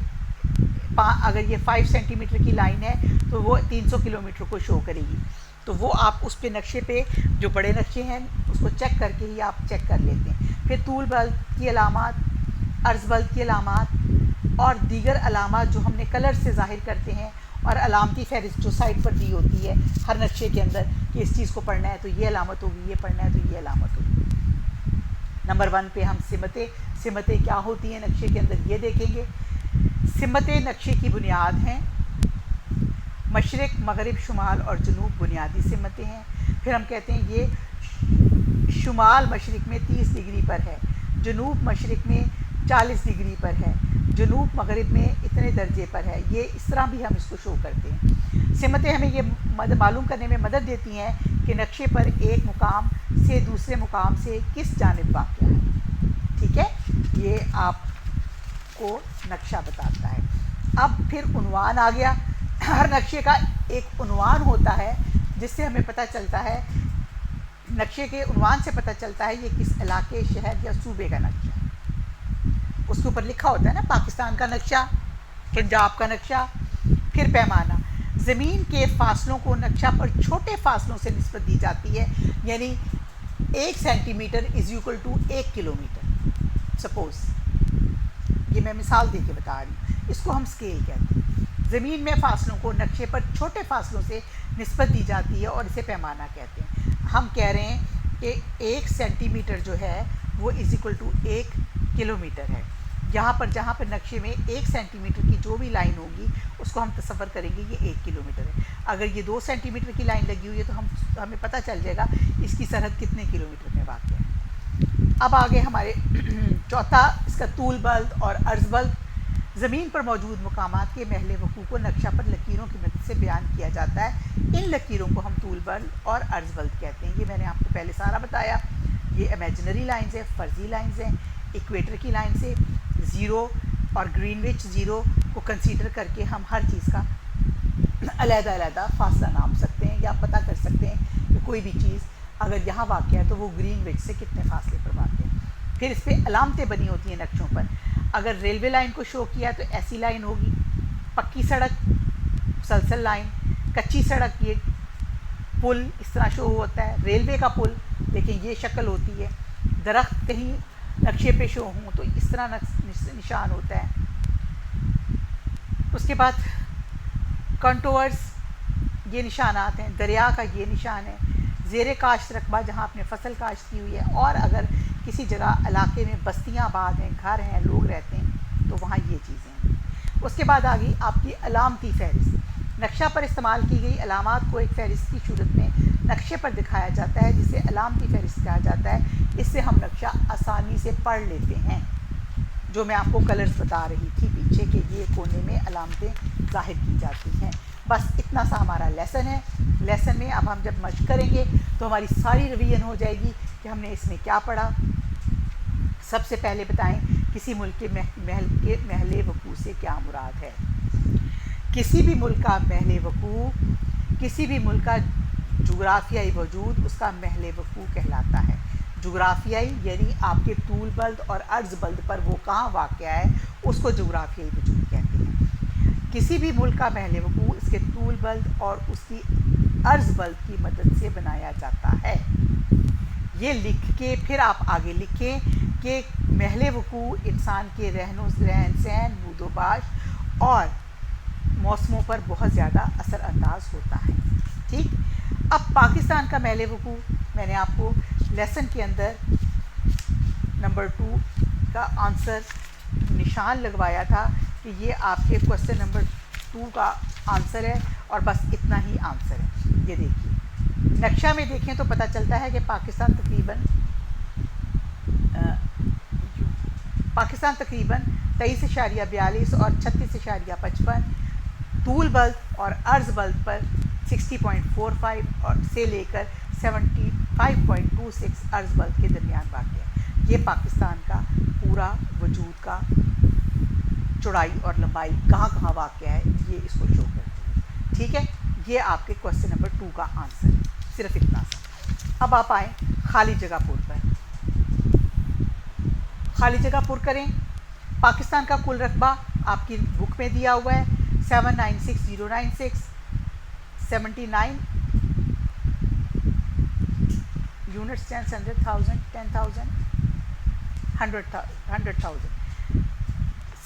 अगर ये 5 सेंटीमीटर की लाइन है तो वो 300 किलोमीटर को शो करेगी। तो वो आप उस पे नक्शे पे, जो बड़े नक्शे हैं उसको चेक करके ही आप चेक कर लेते हैं। फिर तूल बल्द की अलामात, अर्ज़ बल्द की अलामात और दीगर अलामात जो हमने कलर से ज़ाहिर करते हैं, और अलामती फ़हरिस्त जो साइड पर दी होती है हर नक्शे के अंदर कि इस चीज़ को पढ़ना है तो ये अलामत होगी, ये पढ़ना है तो ये अलामत होगी। नंबर 1 पे हम सिमतें क्या होती हैं नक्शे के अंदर ये देखेंगे। सिमतें नक्शे की बुनियाद हैं। मशरिक़, मग़रिब, शुमाल और जनूब बुनियादी सिमतें हैं। फिर हम कहते हैं ये शुमाल मशरिक़ में 30 डिग्री पर है, जनूब मशरिक़ में 40 डिग्री पर है, जनूब मग़रिब में इतने दर्जे पर है। ये इस तरह भी हम इसको शो करते हैं। सिमतें हमें ये मालूम करने में मदद देती हैं कि नक्शे पर एक मुकाम से दूसरे मुकाम से किस जानिब वाक़या है। ठीक है, ये आपको नक्शा बताता है। अब फिर उन्वान आ गया। हर नक्शे का एक उन्वान होता है जिससे हमें पता चलता है, नक्शे के उन्वान से पता चलता है ये किस इलाके, शहर या सूबे का नक्शा है। उसके ऊपर लिखा होता है ना, पाकिस्तान का नक्शा, पंजाब का नक्शा। फिर पैमाना, ज़मीन के फासलों को नक्शा पर छोटे फासलों से निस्बत दी जाती है, यानी 1 centimetre is equal to 1 kilometre. Suppose ये मैं मिसाल दे के बता रही हूँ, इसको हम स्केल कहते हैं। ज़मीन में फ़ासलों को नक्शे पर छोटे फ़ासलों से निस्बत दी जाती है और इसे पैमाना कहते हैं। हम कह रहे हैं कि 1 सेंटीमीटर जो है वो इज़ इक्वल टू 1 किलोमीटर है। यहाँ पर जहाँ पर नक्शे में 1 सेंटीमीटर की जो भी लाइन होगी उसको हम तसव्वुर करेंगे ये 1 किलोमीटर है। अगर ये 2 सेंटीमीटर की लाइन लगी हुई है तो हमें पता चल जाएगा इसकी सरहद कितने किलोमीटर में वाक़ है। अब आगे हमारे चौथा, इसका तूल बल्द और अर्ज़ बल्द। ज़मीन पर मौजूद मकामात के महल वक़ूअ को नक्शा पर लकीरों की मदद से बयान किया जाता है। इन लकीरों को हम तूल बल्द और अर्ज़ बल्द कहते हैं। ये मैंने आपको पहले सारा बताया। ये इमेजिनरी लाइन्स हैं, फ़र्ज़ी लाइन्स हैं। इक्वेटर की लाइन से ज़ीरो और ग्रीनविच ज़ीरो को कंसीडर करके हम हर चीज़ का अलग-अलग फ़ासला नाप सकते हैं या पता कर सकते हैं कि कोई भी चीज़ अगर यहाँ वाक़ है तो वो ग्रीनविच से कितने फासले पर वाक़ है। फिर इस पर अलामतें बनी होती हैं नक्शों पर। अगर रेलवे लाइन को शो किया तो ऐसी लाइन होगी, पक्की सड़क मुसलसल लाइन, कच्ची सड़क ये पुल इस तरह शो होता है, रेलवे का पुल लेकिन ये शक्ल होती है। दरख्त कहीं नक्शे पे शो हों तो इस तरह निशान होता है। उसके बाद कंटोर्स, ये निशानात हैं। दरिया का ये निशान है। ज़ेरे काश्त रकबा जहाँ आपने फसल काश्त की हुई है, और अगर किसी जगह इलाके में बस्तियाँ आबाद हैं, घर हैं, लोग रहते हैं तो वहाँ ये चीज़ें हैं। उसके बाद आ गई आपकी अलामती फ़हरिस्त। नक्शा पर इस्तेमाल की गई अलामात को एक फ़हरिस्त की सूरत में नक्शे पर दिखाया जाता है जिसे अलामती फ़हरिस्त कहा जाता है। इससे हम नक्शा आसानी से पढ़ लेते हैं। जो मैं आपको कलर्स बता रही थी पीछे के ये कोने में अलामतें ज़ाहिर की जाती हैं। बस इतना सा हमारा लेसन है। लेसन में अब हम जब मश्क करेंगे तो हमारी सारी रिवीजन हो जाएगी कि हमने इसमें क्या पढ़ा। सबसे पहले बताएं किसी मुल्क के महल वक़ूअ से क्या मुराद है। किसी भी मुल्क का महल वक़ूअ, किसी भी मुल्क का जुग्राफियाई वजूद उसका महल वक़ूअ कहलाता है। जुग्राफियाई यानी आपके तूल बल्द और अर्ज़ बल्द पर वो कहाँ वाक़या है उसको जुग्राफियाई वजूद कहते हैं। किसी भी मुल्क का महल वक़ूअ इसके तूल बल्द और उसकी अर्ज़ बल्द की मदद से बनाया जाता है। ये लिख के फिर आप आगे लिखें कि महल वक़ूअ इंसान के रहन सहन, बूदोबाश और मौसमों पर बहुत ज़्यादा असरअंदाज होता है। ठीक, अब पाकिस्तान का महल वकूअ मैंने आपको लेसन के अंदर नंबर 2 का आंसर निशान लगवाया था कि ये आपके क्वेश्चन नंबर 2 का आंसर है और बस इतना ही आंसर है। ये देखिए, नक्शा में देखें तो पता चलता है कि पाकिस्तान तकरीबन 23.42 और 36.55 तूल बल्द और अर्ज़ बल्द पर 60.45 और से लेकर 75.26 अर्ज़ बल्द के दरमियान वाक़ है। ये पाकिस्तान का पूरा वजूद का चौड़ाई और लंबाई कहाँ कहाँ वाक़ है, ये इसको शो करती है। ठीक है, ये आपके क्वेश्चन नंबर 2 का आंसर है, सिर्फ इतना सा। अब आप आएँ खाली जगह पुर पर। खाली जगह पुर करें। पाकिस्तान का कुल रकबा आपकी बुक में दिया हुआ है 796,096, 79 यूनिट्स, 100,000, 10,000, 100,000,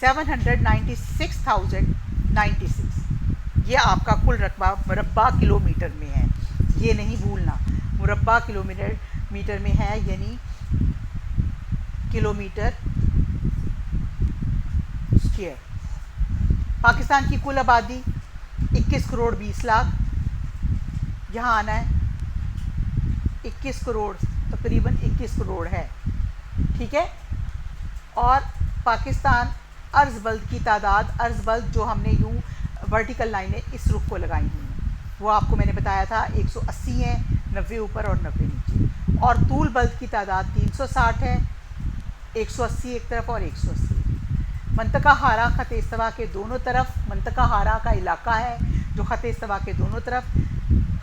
796,096। ये आपका कुल रकबा मुरब्बा किलोमीटर में है, ये नहीं भूलना, मुरब्बा किलोमीटर में है, यानी किलोमीटर स्क्वायर। पाकिस्तान की कुल आबादी 21 करोड़ 20 लाख, यहाँ आना है 21 करोड़, तकरीबन 21 करोड़ है। ठीक है, और पाकिस्तान अर्ज़ बल्द की तादाद, अर्ज़ बल्द जो हमने यूँ वर्टिकल लाइनें इस रुख को लगाई हुई हैं, वो आपको मैंने बताया था 180 है, 90 ऊपर और 90 नीचे। और तूल बल्द की तादाद 360 है, 180 एक तरफ और 180। मंतका हारा ख़त इस्तवा के दोनों तरफ, मंतका हारा का इलाका है जो ख़त इस्तवा के दोनों तरफ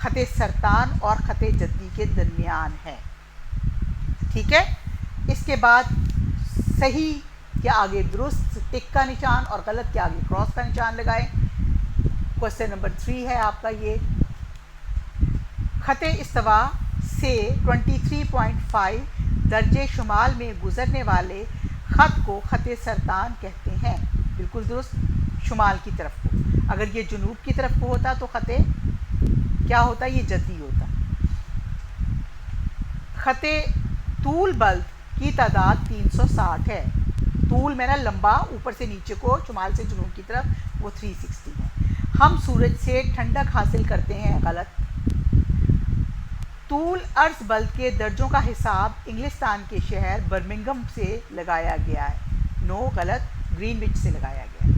ख़त सरतान और ख़त जद्दी के दरमियान है। ठीक है, इसके बाद सही के आगे दुरुस्त टिक का निशान और गलत के आगे क्रॉस का निशान लगाएं। क्वेश्चन नंबर 3 है आपका ये। ख़त इस्तवा से 23.5 दर्जे शुमाल में गुज़रने वाले ख़त को ख़त सरतान कहते हैं। बिल्कुल दुरुस्त, शुमाल की तरफ को। अगर ये जुनूब की तरफ को होता तो ख़त क्या होता, ये जद्दी होता। ख़त तूल बल्द की तादाद 360 है। तूल मेरा लंबा, ऊपर से नीचे को, शुमाल से जुनूब की तरफ, वो 360 है। हम सूरज से ठंडक हासिल करते हैं, गलत। तूल अर्ज़ बल्द के दर्जों का हिसाब इंग्लिस्तान के शहर बर्मिंघम से लगाया गया है। नो, गलत, ग्रीनविच से लगाया गया है।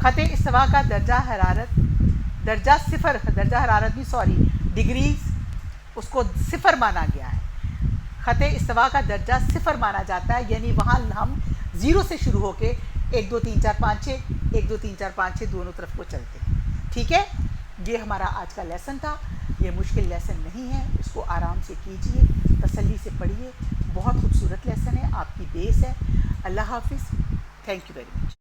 ख़त इस्तवा का दर्जा हरारत डिग्रीज, उसको सिफर माना गया है। ख़त इस्तवा का दर्जा सिफर माना जाता है, यानी वहाँ हम 0 से शुरू होके 1 2 3 4 5 6 1 2 3 4 5 6 दोनों तरफ को चलते हैं। ठीक है, ये हमारा आज का लेसन था। ये मुश्किल लेसन नहीं है, इसको आराम से कीजिए, तसल्ली से पढ़िए। बहुत खूबसूरत लेसन है, आपकी बेस है। अल्लाह हाफिज़, थैंक यू वेरी मच।